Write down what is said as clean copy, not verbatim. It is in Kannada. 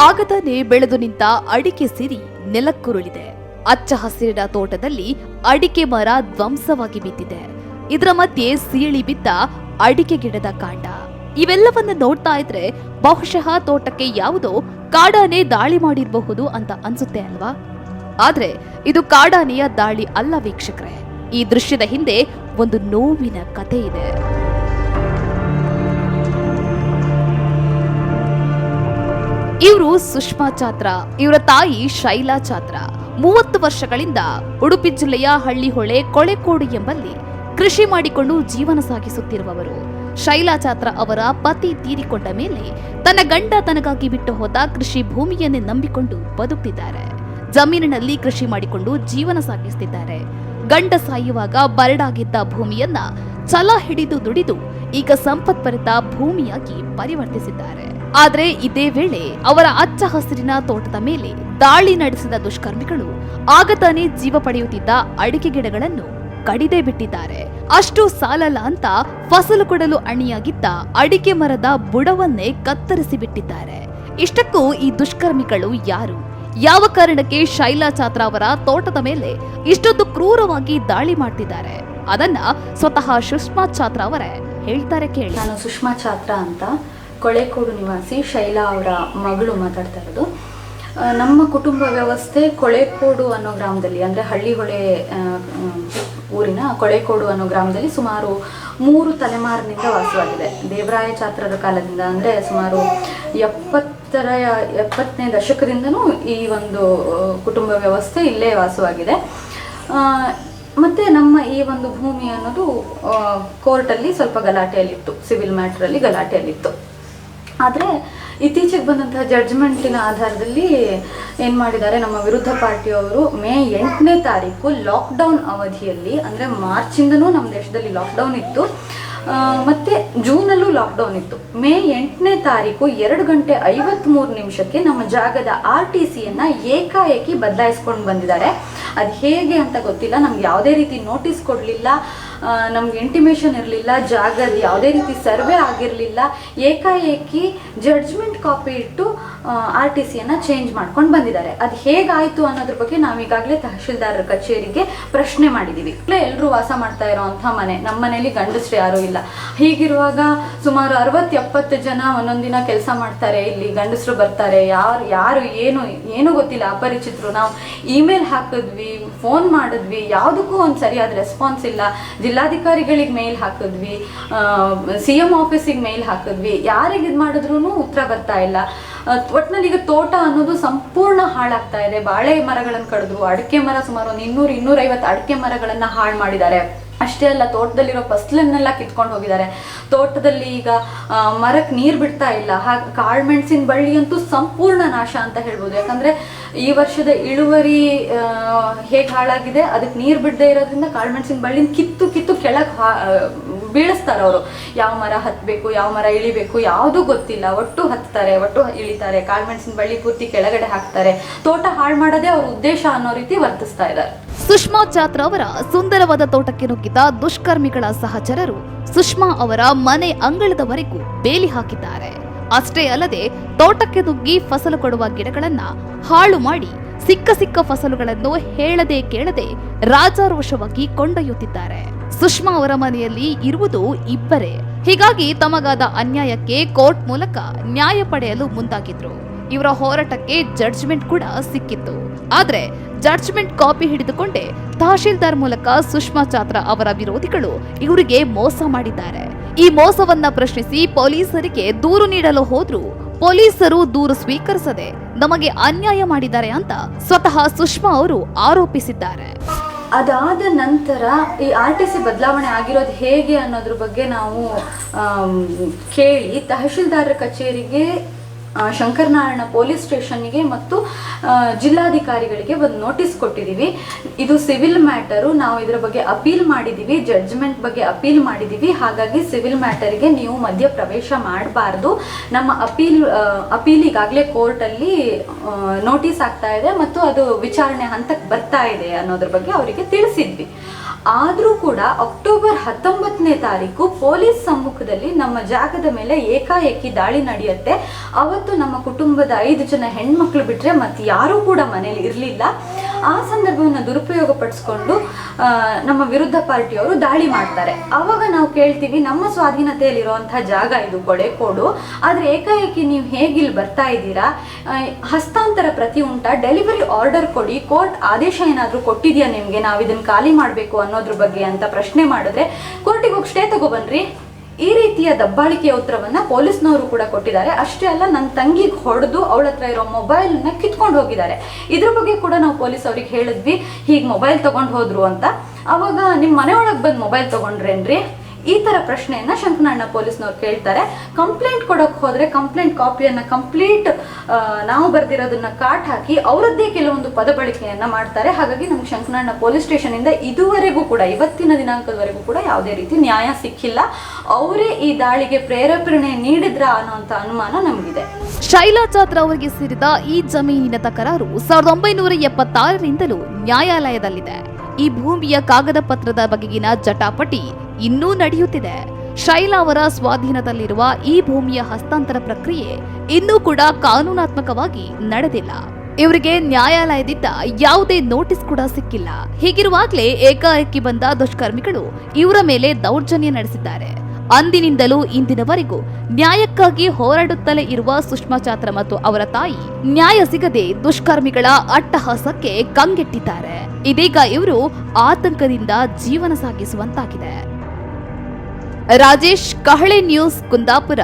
ಆಗತಾನೆ ಬೆಳೆದು ನಿಂತ ಅಡಿಕೆ ಸಿರಿ ನೆಲಕ್ಕುರುಳಿದೆ. ಅಚ್ಚ ಹಸಿರಿನ ತೋಟದಲ್ಲಿ ಅಡಿಕೆ ಮರ ಧ್ವಂಸವಾಗಿ ಬಿದ್ದಿದೆ. ಇದರ ಮಧ್ಯೆ ಸೀಳಿ ಬಿದ್ದ ಅಡಿಕೆ ಗಿಡದ ಕಾಂಡ. ಇವೆಲ್ಲವನ್ನ ನೋಡ್ತಾ ಇದ್ರೆ ಬಹುಶಃ ತೋಟಕ್ಕೆ ಯಾವುದೋ ಕಾಡಾನೆ ದಾಳಿ ಮಾಡಿರಬಹುದು ಅಂತ ಅನ್ಸುತ್ತೆ ಅಲ್ವಾ? ಆದ್ರೆ ಇದು ಕಾಡಾನೆಯ ದಾಳಿ ಅಲ್ಲ ವೀಕ್ಷಕರೇ. ಈ ದೃಶ್ಯದ ಹಿಂದೆ ಒಂದು ನೋವಿನ ಕಥೆ ಇದೆ. ಇವರು ಸುಷ್ಮಾ ಚಾತ್ರ, ಇವರ ತಾಯಿ ಶೈಲಾ ಚಾತ್ರ. 30 ವರ್ಷಗಳಿಂದ ಉಡುಪಿ ಜಿಲ್ಲೆಯ ಹಳ್ಳಿಹೊಳೆ ಕೊಳೆಕೋಡು ಎಂಬಲ್ಲಿ ಕೃಷಿ ಮಾಡಿಕೊಂಡು ಜೀವನ ಸಾಗಿಸುತ್ತಿರುವವರು. ಶೈಲಾ ಚಾತ್ರ ಅವರ ಪತಿ ತೀರಿಕೊಂಡ ಮೇಲೆ ತನ್ನ ಗಂಡ ತನಗಾಗಿ ಬಿಟ್ಟು ಹೋದ ಕೃಷಿ ಭೂಮಿಯನ್ನೇ ನಂಬಿಕೊಂಡು ಬದುಕ್ತಿದ್ದಾರೆ. ಜಮೀನಿನಲ್ಲಿ ಕೃಷಿ ಮಾಡಿಕೊಂಡು ಜೀವನ ಸಾಗಿಸುತ್ತಿದ್ದಾರೆ. ಗಂಡ ಸಾಯುವಾಗ ಬರಡಾಗಿದ್ದ ಭೂಮಿಯನ್ನ ಛಲ ಹಿಡಿದು ದುಡಿದು ಈಗ ಸಂಪತ್ಭರಿತ ಭೂಮಿಯಾಗಿ ಪರಿವರ್ತಿಸಿದ್ದಾರೆ. ಆದ್ರೆ ಇದೇ ವೇಳೆ ಅವರ ಅಚ್ಚ ಹಸಿರಿನ ತೋಟದ ಮೇಲೆ ದಾಳಿ ನಡೆಸಿದ ದುಷ್ಕರ್ಮಿಗಳು ಆಗತಾನೆ ಜೀವ ಪಡೆಯುತ್ತಿದ್ದ ಅಡಿಕೆ ಗಿಡಗಳನ್ನು ಕಡಿದೇ ಬಿಟ್ಟಿದ್ದಾರೆ. ಅಷ್ಟು ಸಾಲಲ್ಲ ಅಂತ ಫಸಲು ಕೊಡಲು ಅಣಿಯಾಗಿದ್ದ ಅಡಿಕೆ ಮರದ ಬುಡವನ್ನೇ ಕತ್ತರಿಸಿ ಬಿಟ್ಟಿದ್ದಾರೆ. ಇಷ್ಟಕ್ಕೂ ಈ ದುಷ್ಕರ್ಮಿಗಳು ಯಾರು? ಯಾವ ಕಾರಣಕ್ಕೆ ಶೈಲಾ ಚಾತ್ರ ಅವರ ತೋಟದ ಮೇಲೆ ಇಷ್ಟೊಂದು ಕ್ರೂರವಾಗಿ ದಾಳಿ ಮಾಡ್ತಿದ್ದಾರೆ? ಅದನ್ನ ಸ್ವತಃ ಸುಷ್ಮಾ ಚಾತ್ರ ಅವರೇ ಹೇಳ್ತಾರೆ, ಕೇಳಿ. ನಾನು ಸುಷ್ಮಾ ಚಾತ್ರ ಅಂತ, ಕೊಳೆಕೋಡು ನಿವಾಸಿ, ಶೈಲಾ ಅವರ ಮಗಳು ಮಾತಾಡ್ತಾ ಇರೋದು. ನಮ್ಮ ಕುಟುಂಬ ವ್ಯವಸ್ಥೆ ಕೊಳೆಕೋಡು ಅನ್ನೋ ಗ್ರಾಮದಲ್ಲಿ, ಅಂದರೆ ಹಳ್ಳಿಹೊಳೆ ಊರಿನ ಕೊಳೆಕೋಡು ಅನ್ನೋ ಗ್ರಾಮದಲ್ಲಿ ಸುಮಾರು 3 ತಲೆಮಾರಿನಿಂದ ವಾಸವಾಗಿದೆ. ದೇವರಾಯ ಚಾತ್ರದ ಕಾಲದಿಂದ, ಅಂದರೆ ಸುಮಾರು 70ನೇ ದಶಕದಿಂದನೂ ಈ ಒಂದು ಕುಟುಂಬ ವ್ಯವಸ್ಥೆ ಇಲ್ಲೇ ವಾಸವಾಗಿದೆ. ಮತ್ತು ನಮ್ಮ ಈ ಒಂದು ಭೂಮಿ ಅನ್ನೋದು ಕೋರ್ಟಲ್ಲಿ ಸ್ವಲ್ಪ ಗಲಾಟೆಯಲ್ಲಿತ್ತು, ಸಿವಿಲ್ ಮ್ಯಾಟ್ರಲ್ಲಿ ಗಲಾಟೆಯಲ್ಲಿತ್ತು. ಆದರೆ ಇತ್ತೀಚೆಗೆ ಬಂದಂತಹ ಜಡ್ಜ್ಮೆಂಟಿನ ಆಧಾರದಲ್ಲಿ ಏನು ಮಾಡಿದ್ದಾರೆ, ನಮ್ಮ ವಿರುದ್ಧ ಪಾರ್ಟಿಯವರು ಮೇ 8ನೇ ತಾರೀಕು ಲಾಕ್ಡೌನ್ ಅವಧಿಯಲ್ಲಿ, ಅಂದರೆ ಮಾರ್ಚಿಂದನೂ ನಮ್ಮ ದೇಶದಲ್ಲಿ ಲಾಕ್ಡೌನ್ ಇತ್ತು, ಮತ್ತು ಜೂನಲ್ಲೂ ಲಾಕ್ಡೌನ್ ಇತ್ತು. ಮೇ 8ನೇ ತಾರೀಕು 2:53 ನಮ್ಮ ಜಾಗದ RTCಯನ್ನು ಏಕಾಏಕಿ ಬದಲಾಯಿಸ್ಕೊಂಡು ಬಂದಿದ್ದಾರೆ. ಅದು ಹೇಗೆ ಅಂತ ಗೊತ್ತಿಲ್ಲ. ನಮ್ಗೆ ಯಾವುದೇ ರೀತಿ ನೋಟಿಸ್ ಕೊಡಲಿಲ್ಲ, ನಮ್ಗೆ ಇಂಟಿಮೇಷನ್ ಇರಲಿಲ್ಲ, ಜಾಗದ ಯಾವುದೇ ರೀತಿ ಸರ್ವೆ ಆಗಿರಲಿಲ್ಲ. ಏಕಾಏಕಿ ಜಡ್ಜ್ಮೆಂಟ್ ಕಾಪಿ ಇಟ್ಟು RTCಯನ್ನು ಚೇಂಜ್ ಮಾಡ್ಕೊಂಡು ಬಂದಿದ್ದಾರೆ. ಅದು ಹೇಗಾಯಿತು ಅನ್ನೋದ್ರ ಬಗ್ಗೆ ನಾವೀಗಾಗಲೇ ತಹಶೀಲ್ದಾರರ ಕಚೇರಿಗೆ ಪ್ರಶ್ನೆ ಮಾಡಿದ್ದೀವಿ. ಎಲ್ಲರೂ ವಾಸ ಮಾಡ್ತಾ ಇರೋವಂಥ ಮನೆ, ನಮ್ಮ ಮನೇಲಿ ಗಂಡಸ್ರು ಯಾರೂ ಇಲ್ಲ. ಹೀಗಿರುವಾಗ ಸುಮಾರು 60-70 ಜನ ಒಂದೊಂದಿನ ಕೆಲಸ ಮಾಡ್ತಾರೆ, ಇಲ್ಲಿ ಗಂಡಸರು ಬರ್ತಾರೆ, ಯಾರು ಏನು ಗೊತ್ತಿಲ್ಲ, ಅಪರಿಚಿತರು. ನಾವು ಇಮೇಲ್ ಹಾಕಿದ್ವಿ, ಫೋನ್ ಮಾಡಿದ್ವಿ, ಯಾವುದಕ್ಕೂ ಒಂದು ಸರಿಯಾದ ರೆಸ್ಪಾನ್ಸ್ ಇಲ್ಲ. ಜಿಲ್ಲಾಧಿಕಾರಿಗಳಿಗೆ ಮೇಲ್ ಹಾಕಿದ್ವಿ, CM ಆಫೀಸಿಗೆ ಮೇಲ್ ಹಾಕಿದ್ವಿ, ಯಾರಿಗೆ ಇದು ಮಾಡಿದ್ರೂ ಉತ್ತರ ಬರ್ತಾ ಇಲ್ಲ. ಒಟ್ಟಿನಲ್ಲಿ ಈಗ ತೋಟ ಅನ್ನೋದು ಸಂಪೂರ್ಣ ಹಾಳಾಗ್ತಾ ಇದೆ. ಬಾಳೆ ಮರಗಳನ್ನು ಕಡಿದ್ರು, ಅಡಿಕೆ ಮರ ಸುಮಾರು 200-250 ಅಡಿಕೆ ಮರಗಳನ್ನು ಹಾಳು ಮಾಡಿದ್ದಾರೆ. ಅಷ್ಟೇ ಅಲ್ಲ, ತೋಟದಲ್ಲಿರೋ ಫಸಲನ್ನೆಲ್ಲ ಕಿತ್ಕೊಂಡು ಹೋಗಿದ್ದಾರೆ. ತೋಟದಲ್ಲಿ ಈಗ ಮರಕ್ಕೆ ನೀರು ಬಿಡ್ತಾ ಇಲ್ಲ. ಹಾಗೆ ಕಾಳುಮೆಣಸಿನ ಬಳ್ಳಿ ಅಂತೂ ಸಂಪೂರ್ಣ ನಾಶ ಅಂತ ಹೇಳ್ಬೋದು. ಯಾಕಂದರೆ ಈ ವರ್ಷದ ಇಳುವರಿ ಹೇಗೆ ಹಾಳಾಗಿದೆ, ಅದಕ್ಕೆ ನೀರು ಬಿಡದೇ ಇರೋದ್ರಿಂದ ಕಾಳುಮೆಣಸಿನ ಬಳ್ಳಿನ ಕಿತ್ತು ಕೆಳಗೆ ಬೀಳಿಸ್ತಾರೆ ಅವರು. ಯಾವ ಮರ ಹತ್ತಬೇಕು, ಯಾವ ಮರ ಇಳಿಬೇಕು ಯಾವುದೂ ಗೊತ್ತಿಲ್ಲ. ಒಟ್ಟು ಹತ್ತಾರೆ, ಒಟ್ಟು ಇಳಿತಾರೆ, ಕಾಳುಮೆಣಸಿನ ಬಳ್ಳಿ ಪೂರ್ತಿ ಕೆಳಗಡೆ ಹಾಕ್ತಾರೆ. ತೋಟ ಹಾಳು ಮಾಡೋದೇ ಅವ್ರ ಉದ್ದೇಶ ಅನ್ನೋ ರೀತಿ ವರ್ತಿಸ್ತಾ ಇದ್ದಾರೆ. ಸುಷ್ಮಾ ಚಾತ್ರ ಅವರ ಸುಂದರವಾದ ತೋಟಕ್ಕೆ ನುಗ್ಗಿದ ದುಷ್ಕರ್ಮಿಗಳ ಸಹಚರರು ಸುಷ್ಮಾ ಅವರ ಮನೆ ಅಂಗಳದವರೆಗೂ ಬೇಲಿ ಹಾಕಿದ್ದಾರೆ. ಅಷ್ಟೇ ಅಲ್ಲದೆ ತೋಟಕ್ಕೆ ನುಗ್ಗಿ ಫಸಲು ಕೊಡುವ ಗಿಡಗಳನ್ನ ಹಾಳು ಮಾಡಿ ಸಿಕ್ಕ ಫಸಲುಗಳನ್ನು ಹೇಳದೆ ಕೇಳದೆ ರಾಜಾರೋಷವಾಗಿ ಕೊಂಡೊಯ್ಯುತ್ತಿದ್ದಾರೆ. ಸುಷ್ಮಾ ಅವರ ಮನೆಯಲ್ಲಿ ಇರುವುದು ಇಬ್ಬರೇ. ಹೀಗಾಗಿ ತಮಗಾದ ಅನ್ಯಾಯಕ್ಕೆ ಕೋರ್ಟ್ ಮೂಲಕ ನ್ಯಾಯ ಪಡೆಯಲು ಮುಂದಾಗಿದ್ರು. ಇವರ ಹೋರಾಟಕ್ಕೆ ಜಡ್ಜ್ಮೆಂಟ್ ಕೂಡ ಸಿಕ್ಕಿತ್ತು. ಆದ್ರೆ ಜಡ್ಜ್ಮೆಂಟ್ ಕಾಪಿ ಹಿಡಿದುಕೊಂಡೇ ತಹಶೀಲ್ದಾರ್ ಮೂಲಕ ಸುಷ್ಮಾ ಚಾತ್ರ ಅವರ ವಿರೋಧಿಗಳು ಇವರಿಗೆ ಮೋಸ ಮಾಡಿದ್ದಾರೆ. ಈ ಮೋಸವನ್ನ ಪ್ರಶ್ನಿಸಿ ಪೊಲೀಸರಿಗೆ ದೂರು ನೀಡಲು ಹೋದ್ರು ಪೊಲೀಸರು ದೂರು ಸ್ವೀಕರಿಸದೆ ನಮಗೆ ಅನ್ಯಾಯ ಮಾಡಿದ್ದಾರೆ ಅಂತ ಸ್ವತಃ ಸುಷ್ಮಾ ಅವರು ಆರೋಪಿಸಿದ್ದಾರೆ. ಅದಾದ ನಂತರ ಈ RTC ಬದಲಾವಣೆ ಆಗಿರೋದು ಹೇಗೆ ಅನ್ನೋದ್ರ ಬಗ್ಗೆ ನಾವು ಕೇಳಿ ತಹಶೀಲ್ದಾರರ ಕಚೇರಿಗೆ, ಶಂಕರನಾರಾಯಣ ಪೊಲೀಸ್ ಸ್ಟೇಷನ್ಗೆ ಮತ್ತು ಜಿಲ್ಲಾಧಿಕಾರಿಗಳಿಗೆ ಒಂದು ನೋಟಿಸ್ ಕೊಟ್ಟಿದ್ದೀವಿ. ಇದು ಸಿವಿಲ್ ಮ್ಯಾಟರು, ನಾವು ಇದರ ಬಗ್ಗೆ ಅಪೀಲ್ ಮಾಡಿದ್ದೀವಿ, ಜಡ್ಜ್ಮೆಂಟ್ ಬಗ್ಗೆ ಅಪೀಲ್ ಮಾಡಿದ್ದೀವಿ. ಹಾಗಾಗಿ ಸಿವಿಲ್ ಮ್ಯಾಟರ್ಗೆ ನೀವು ಮಧ್ಯ ಪ್ರವೇಶ ಮಾಡಬಾರ್ದು. ನಮ್ಮ ಅಪೀಲ್ ಈಗಾಗಲೇ ಕೋರ್ಟಲ್ಲಿ ನೋಟಿಸ್ ಆಗ್ತಾ ಇದೆ ಮತ್ತು ಅದು ವಿಚಾರಣೆ ಹಂತಕ್ಕೆ ಬರ್ತಾ ಇದೆ ಅನ್ನೋದ್ರ ಬಗ್ಗೆ ಅವರಿಗೆ ತಿಳಿಸಿದ್ವಿ. ಆದರೂ ಕೂಡ ಅಕ್ಟೋಬರ್ 19ನೇ ತಾರೀಕು ಪೊಲೀಸ್ ಸಮ್ಮುಖದಲ್ಲಿ ನಮ್ಮ ಜಾಗದ ಮೇಲೆ ಏಕಾಏಕಿ ದಾಳಿ ನಡೆಯುತ್ತೆ. ಅವತ್ತು ನಮ್ಮ ಕುಟುಂಬದ 5 ಜನ ಹೆಣ್ಮಕ್ಳು ಬಿಟ್ಟರೆ ಮತ್ತೆ ಯಾರೂ ಕೂಡ ಮನೇಲಿ ಇರಲಿಲ್ಲ. ಆ ಸಂದರ್ಭವನ್ನು ದುರುಪಯೋಗ ಪಡಿಸ್ಕೊಂಡು ನಮ್ಮ ವಿರುದ್ಧ ಪಾರ್ಟಿಯವರು ದಾಳಿ ಮಾಡ್ತಾರೆ. ಆವಾಗ ನಾವು ಕೇಳ್ತೀವಿ, ನಮ್ಮ ಸ್ವಾಧೀನತೆಯಲ್ಲಿರುವಂತಹ ಜಾಗ ಇದು ಕೊಳೆಕೋಡು, ಆದರೆ ಏಕಾಏಕಿ ನೀವು ಹೇಗಿಲ್ಲಿ ಬರ್ತಾ ಇದ್ದೀರಾ, ಹಸ್ತಾಂತರ ಪ್ರತಿ ಉಂಟಾ, ಡೆಲಿವರಿ ಆರ್ಡರ್ ಕೊಡಿ, ಕೋರ್ಟ್ ಆದೇಶ ಏನಾದರೂ ಕೊಟ್ಟಿದೆಯಾ ನಿಮಗೆ, ನಾವು ಇದನ್ನು ಖಾಲಿ ಮಾಡಬೇಕು ಅನ್ನೋದ್ರ ಬಗ್ಗೆ ಅಂತ ಪ್ರಶ್ನೆ ಮಾಡಿದ್ರೆ, ಕೋರ್ಟಿಗೆ ಹೋಗಿ ಸ್ಟೇ ತಗೊಬನ್ರಿ, ಈ ರೀತಿಯ ದಬ್ಬಾಳಿಕೆಯ ಉತ್ತರವನ್ನ ಪೊಲೀಸ್ನವರು ಕೂಡ ಕೊಟ್ಟಿದ್ದಾರೆ. ಅಷ್ಟೇ ಅಲ್ಲ, ನನ್ನ ತಂಗಿಗೆ ಹೊಡೆದು ಅವಳ ಹತ್ರ ಇರೋ ಮೊಬೈಲ್ನ ಕಿತ್ಕೊಂಡು ಹೋಗಿದ್ದಾರೆ. ಇದ್ರ ಬಗ್ಗೆ ಕೂಡ ನಾವು ಪೊಲೀಸ್ ಅವ್ರಿಗೆ ಹೇಳಿದ್ವಿ, ಹೀಗೆ ಮೊಬೈಲ್ ತಗೊಂಡು ಹೋದ್ರು ಅಂತ. ಅವಾಗ ನಿಮ್ಮ ಮನೆ ಒಳಗೆ ಬಂದು ಮೊಬೈಲ್ ತಗೊಂಡ್ರೇನ್ರಿ, ಈ ಥರ ಪ್ರಶ್ನೆಯನ್ನ ಶಂಕನಹಳ್ಳ ಪೊಲೀಸ್ನವ್ರು ಕೇಳ್ತಾರೆ. ಕಂಪ್ಲೇಂಟ್ ಕೊಡೋಕೆ ಹೋದ್ರೆ ಕಂಪ್ಲೇಂಟ್ ಕಾಪಿಯನ್ನ ಕಂಪ್ಲೀಟ್ ನಾವು ಬರ್ದಿರೋದನ್ನ ಕಾಟ್ ಹಾಕಿ ಅವರದ್ದೇ ಕೆಲವೊಂದು ಪದ ಬಳಕೆಯನ್ನ ಮಾಡ್ತಾರೆ. ಹಾಗಾಗಿ ನಮ್ಗೆ ಶಂಕನಹಳ್ಳ ಪೊಲೀಸ್ ಸ್ಟೇಷನ್ ಇಂದ ಇದುವರೆಗೂ ಕೂಡ, ಇವತ್ತಿನ ದಿನಾಂಕದವರೆಗೂ ಕೂಡ ಯಾವುದೇ ರೀತಿ ನ್ಯಾಯ ಸಿಕ್ಕಿಲ್ಲ. ಅವರೇ ಈ ದಾಳಿಗೆ ಪ್ರೇರೇಪಣೆ ನೀಡಿದ್ರ ಅನ್ನೋಂಥ ಅನುಮಾನ ನಮಗಿದೆ. ಶೈಲಾ ಚಾತ್ರ ಅವರಿಗೆ ಸೇರಿದ ಈ ಜಮೀನಿನ ತಕರಾರು 1976ರಿಂದಲೂ ನ್ಯಾಯಾಲಯದಲ್ಲಿದೆ. ಈ ಭೂಮಿಯ ಕಾಗದ ಪತ್ರದ ಬಗೆಗಿನ ಜಟಾಪಟಿ ಇನ್ನೂ ನಡೆಯುತ್ತಿದೆ. ಶೈಲಾ ಅವರ ಸ್ವಾಧೀನದಲ್ಲಿರುವ ಈ ಭೂಮಿಯ ಹಸ್ತಾಂತರ ಪ್ರಕ್ರಿಯೆ ಇನ್ನೂ ಕೂಡ ಕಾನೂನಾತ್ಮಕವಾಗಿ ನಡೆದಿಲ್ಲ. ಇವರಿಗೆ ನ್ಯಾಯಾಲಯದಿಂದ ಯಾವುದೇ ನೋಟಿಸ್ ಕೂಡ ಸಿಕ್ಕಿಲ್ಲ. ಹೀಗಿರುವಾಗಲೇ ಏಕಾಏಕಿ ಬಂದ ದುಷ್ಕರ್ಮಿಗಳು ಇವರ ಮೇಲೆ ದೌರ್ಜನ್ಯ ನಡೆಸಿದ್ದಾರೆ. ಅಂದಿನಿಂದಲೂ ಇಂದಿನವರೆಗೂ ನ್ಯಾಯಕ್ಕಾಗಿ ಹೋರಾಡುತ್ತಲೇ ಇರುವ ಸುಷ್ಮಾ ಚಾತ್ರ ಮತ್ತು ಅವರ ತಾಯಿ ನ್ಯಾಯ ಸಿಗದೆ ದುಷ್ಕರ್ಮಿಗಳ ಅಟ್ಟಹಾಸಕ್ಕೆ ಕಂಗೆಟ್ಟಿದ್ದಾರೆ. ಇದೀಗ ಇವರು ಆತಂಕದಿಂದ ಜೀವನ ಸಾಗಿಸುವಂತಾಗಿದೆ. ರಾಜೇಶ್, ಕಹಳೆ ನ್ಯೂಸ್, ಕುಂದಾಪುರ.